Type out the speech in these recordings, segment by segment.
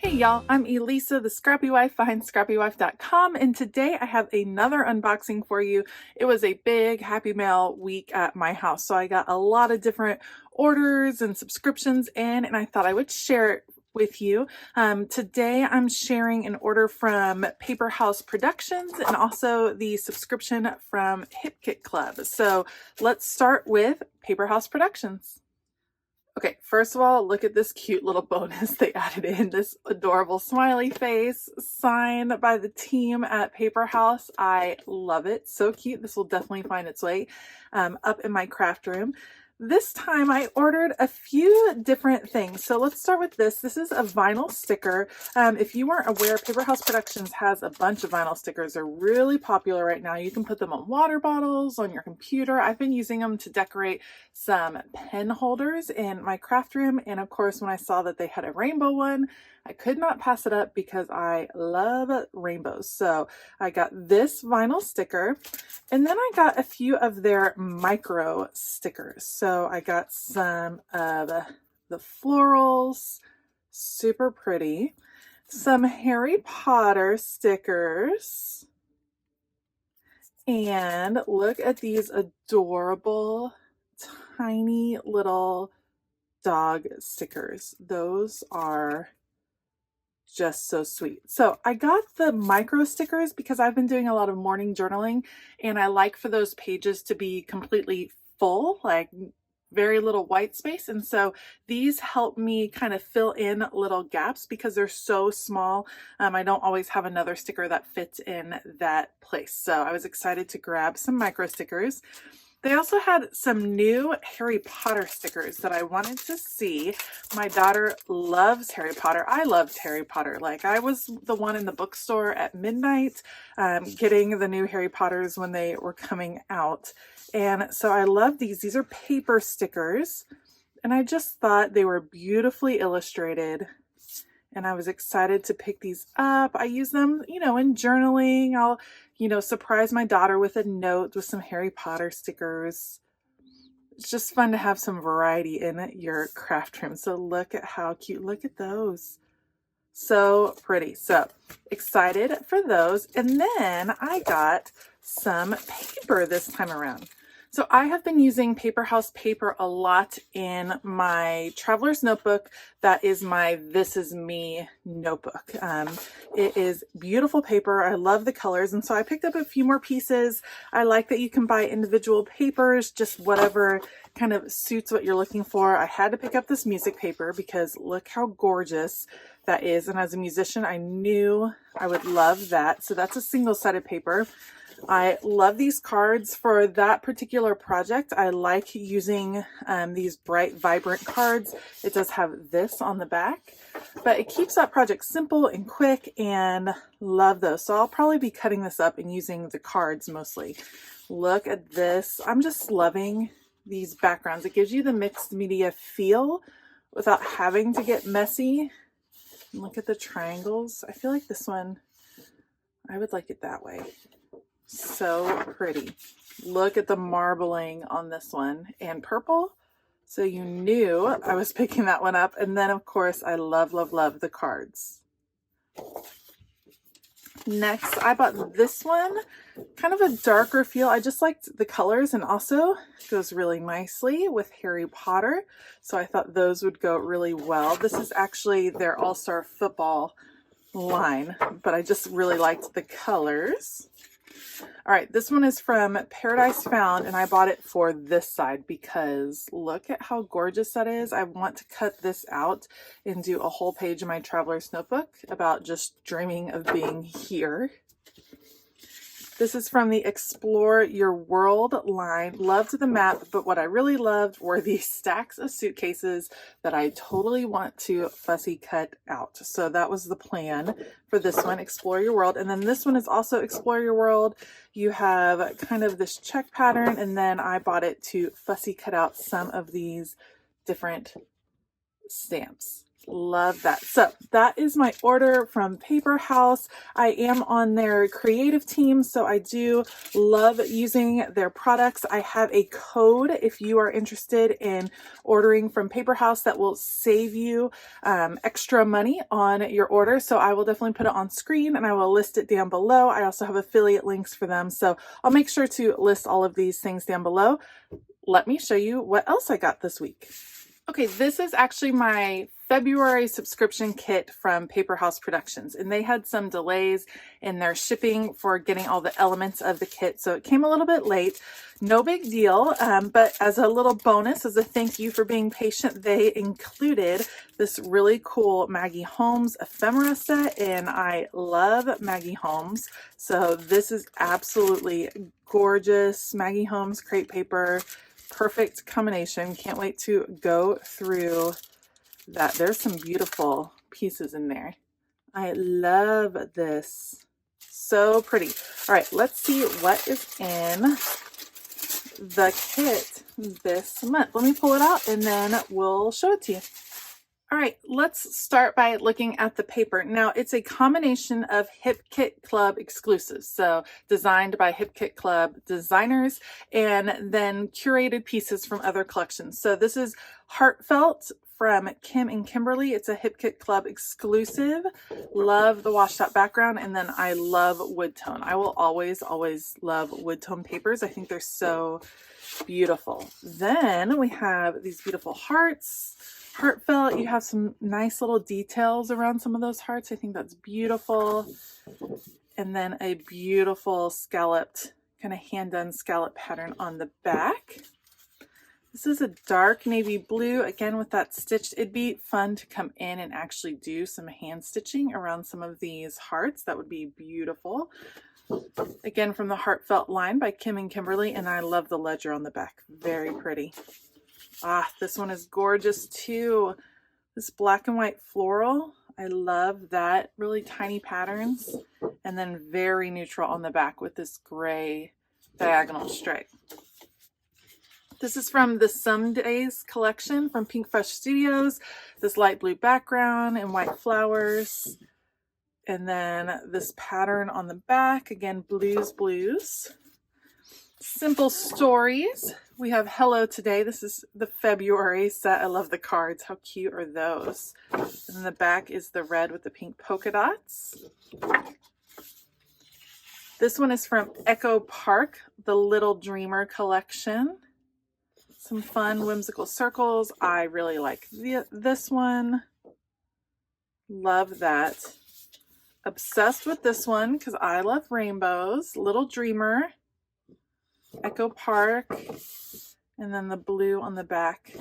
Hey y'all, I'm Elisa, the Scrappy Wife behind ScrappyWife.com, and today I have another unboxing for you. It was a big Happy Mail week at my house, so I got a lot of different orders and subscriptions in, and I thought I would share it with you. Today I'm sharing an order from Paper House Productions and also the subscription from Hip Kit Club. So let's start with Paper House Productions. Okay, first of all, look at this cute little bonus they added in, this adorable smiley face signed by the team at Paper House. I love it. So cute. This will definitely find its way up in my craft room. This time I ordered a few different things. So let's start with this. This is a vinyl sticker. If you weren't aware, Paper House Productions has a bunch of vinyl stickers. They're really popular right now. You can put them on water bottles, on your computer. I've been using them to decorate some pen holders in my craft room. And of course, when I saw that they had a rainbow one, I could not pass it up because I love rainbows. So I got this vinyl sticker, and then I got a few of their micro stickers. So I got some of the florals, super pretty, some Harry Potter stickers, and look at these adorable tiny little dog stickers. Those are just so sweet. So I got the micro stickers because I've been doing a lot of morning journaling, and I like for those pages to be completely full, like very little white space. And so these help me kind of fill in little gaps because they're so small. I don't always have another sticker that fits in that place. So I was excited to grab some micro stickers. They also had some new Harry Potter stickers that I wanted to see. My daughter loves Harry Potter. I loved Harry Potter. Like, I was the one in the bookstore at midnight getting the new Harry Potters when they were coming out. And so I love these. These are paper stickers, and I just thought they were beautifully illustrated. And I was excited to pick these up. I use them, you know, in journaling. I'll, you know, surprise my daughter with a note with some Harry Potter stickers. It's just fun to have some variety in your craft room. So look at how cute. Look at those. So pretty. So excited for those. And then I got some paper this time around. So I have been using Paper House paper a lot in my traveler's notebook. That is my This Is Me notebook. It is beautiful paper. I love the colors. And so I picked up a few more pieces. I like that you can buy individual papers, just whatever kind of suits what you're looking for. I had to pick up this music paper because look how gorgeous that is. And as a musician, I knew I would love that. So that's a single-sided paper. I love these cards for that particular project. I like using these bright, vibrant cards. It does have this on the back, but it keeps that project simple and quick, and love those. So I'll probably be cutting this up and using the cards mostly. Look at this. I'm just loving these backgrounds. It gives you the mixed media feel without having to get messy. And look at the triangles. I feel like this one, I would like it that way. So pretty. Look at the marbling on this one, and purple. So you knew I was picking that one up. And then of course I love, love, love the cards. Next, I bought this one, kind of a darker feel. I just liked the colors, and also it goes really nicely with Harry Potter. So I thought those would go really well. This is actually their All-Star Football line, but I just really liked the colors. All right, this one is from Paradise Found, and I bought it for this side because look at how gorgeous that is. I want to cut this out and do a whole page in my traveler's notebook about just dreaming of being here. This is from the Explore Your World line. Loved the map, but what I really loved were these stacks of suitcases that I totally want to fussy cut out. So that was the plan for this one, Explore Your World. And then this one is also Explore Your World. You have kind of this check pattern, and then I bought it to fussy cut out some of these different stamps. Love that. So that is my order from Paper House. I am on their creative team, so I do love using their products. I have a code if you are interested in ordering from Paper House that will save you extra money on your order. So I will definitely put it on screen and I will list it down below. I also have affiliate links for them, so I'll make sure to list all of these things down below. Let me show you what else I got this week. Okay, this is actually my February subscription kit from Paper House Productions, and they had some delays in their shipping for getting all the elements of the kit, so it came a little bit late. No big deal, but as a little bonus, as a thank you for being patient, they included this really cool Maggie Holmes ephemera set, and I love Maggie Holmes, so this is absolutely gorgeous. Maggie Holmes crepe paper. Perfect combination. Can't wait to go through that. There's some beautiful pieces in there. I love this. So pretty. All right, let's see what is in the kit this month. Let me pull it out and then we'll show it to you. All right, let's start by looking at the paper. Now, it's a combination of Hip Kit Club exclusives, so designed by Hip Kit Club designers, and then curated pieces from other collections. So this is Heartfelt from Kim and Kimberly. It's a Hip Kit Club exclusive. Love the washed out background, and then I love wood tone. I will always love wood tone papers. I think they're so beautiful. Then we have these beautiful hearts. Heartfelt, you have some nice little details around some of those hearts. I think that's beautiful. And then a beautiful scalloped, kind of hand-done scallop pattern on the back. This is a dark navy blue, again with that stitched. It'd be fun to come in and actually do some hand stitching around some of these hearts. That would be beautiful. Again, from the Heartfelt line by Kim and Kimberly, and I love the ledger on the back. Very pretty. Ah, this one is gorgeous too. This black and white floral. I love that. Really tiny patterns. And then very neutral on the back with this gray diagonal stripe. This is from the Some Days collection from Pink Fresh Studios. This light blue background and white flowers. And then this pattern on the back. Again, blues. Simple Stories. We have Hello Today. This is the February set. I love the cards. How cute are those? And then the back is the red with the pink polka dots. This one is from Echo Park, the Little Dreamer collection. Some fun whimsical circles. I really like this one. Love that. Obsessed with this one because I love rainbows. Little Dreamer. Echo Park, and then the blue on the back,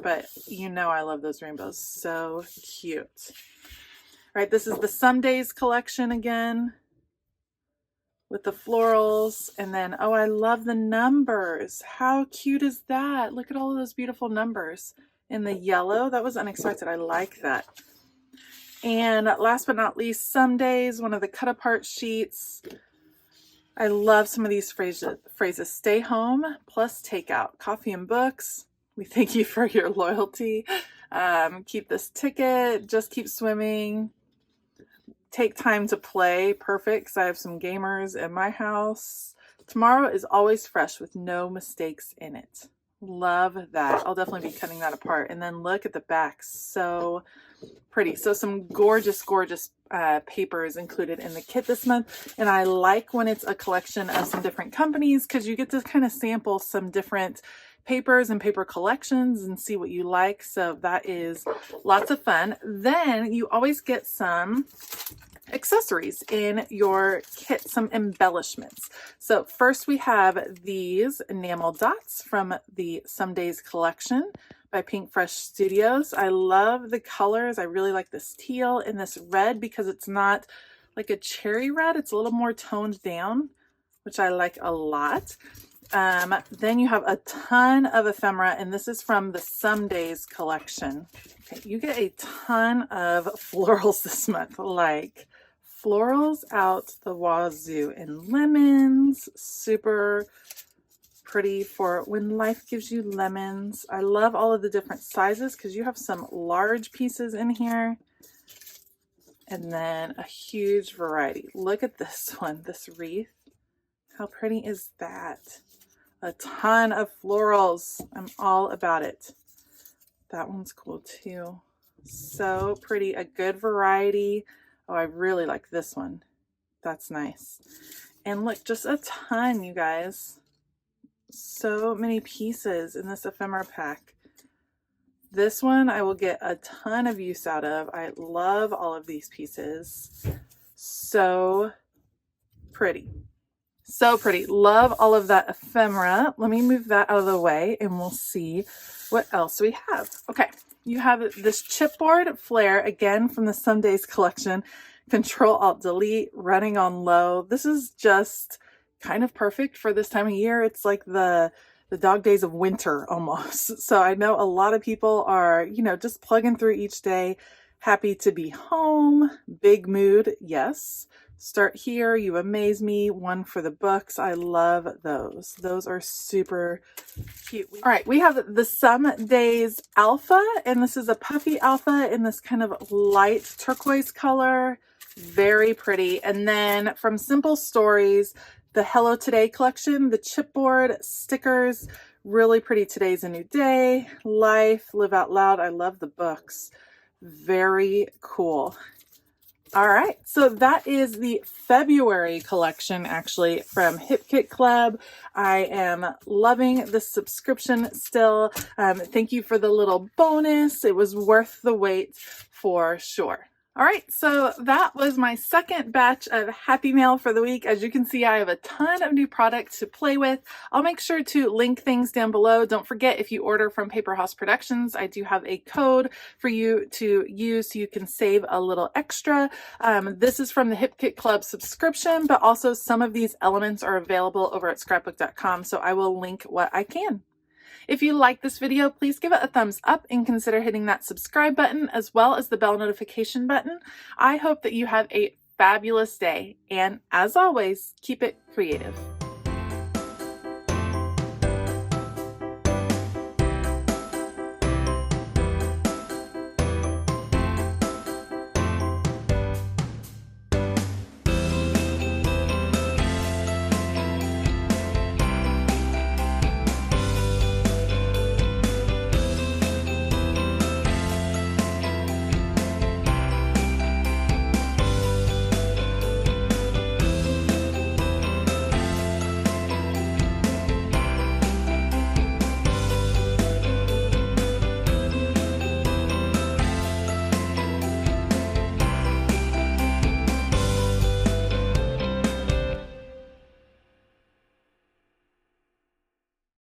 but you know I love those rainbows. So cute. All right, this is the Some Days collection again with the florals, and then oh, I love the numbers. How cute is that? Look at all of those beautiful numbers in the yellow. That was unexpected. I like that. And last but not least, Some Days, one of the cut apart sheets. I love some of these phrases. Stay home plus takeout. Coffee and books. We thank you for your loyalty. Keep this ticket. Just keep swimming. Take time to play. Perfect, because I have some gamers in my house. Tomorrow is always fresh with no mistakes in it. Love that. I'll definitely be cutting that apart. And then look at the back. So pretty. So some gorgeous papers included in the kit this month, and I like when it's a collection of some different companies because you get to kind of sample some different papers and paper collections and see what you like. So that is lots of fun. Then you always get some accessories in your kit, some embellishments. So first we have these enamel dots from the Some Days collection by Pink Fresh Studios. I love the colors. I really like this teal and this red because it's not like a cherry red. It's a little more toned down, which I like a lot. Then you have a ton of ephemera, and this is from the Some Days collection. Okay, you get a ton of florals this month, like florals out the wazoo in lemons, super pretty for when life gives you lemons. I love all of the different sizes because you have some large pieces in here and then a huge variety. Look at this one, this wreath. How pretty is that? A ton of florals. I'm all about it. That one's cool too. So pretty, a good variety. Oh, I really like this one. That's nice. And look, just a ton, you guys. So many pieces in this ephemera pack. This one I will get a ton of use out of. I love all of these pieces. So pretty. So pretty. Love all of that ephemera. Let me move that out of the way and we'll see what else we have. Okay, you have this chipboard flare, again from the Some Days collection. Control-Alt-Delete, running on low. This is just kind of perfect for this time of year. It's like the dog days of winter almost. So I know a lot of people are, you know, just plugging through each day. Happy to be home. Big mood. Yes. Start here. You amaze me. One for the books. I love those. Those are super cute. All right. We have the Some Days Alpha, and this is a puffy alpha in this kind of light turquoise color. Very pretty. And then from Simple Stories, the Hello Today collection, the chipboard stickers, really pretty. Today's a New Day, Life, Live Out Loud. I love the books. Very cool. All right, so that is the February collection actually from Hip Kit Club. I am loving the subscription still. Thank you for the little bonus. It was worth the wait for sure. All right, so that was my second batch of Happy Mail for the week. As you can see, I have a ton of new product to play with. I'll make sure to link things down below. Don't forget, if you order from Paper House Productions, I do have a code for you to use so you can save a little extra. This is from the Hip Kit Club subscription, but also some of these elements are available over at scrapbook.com, so I will link what I can. If you like this video, please give it a thumbs up and consider hitting that subscribe button as well as the bell notification button. I hope that you have a fabulous day, and as always, keep it creative.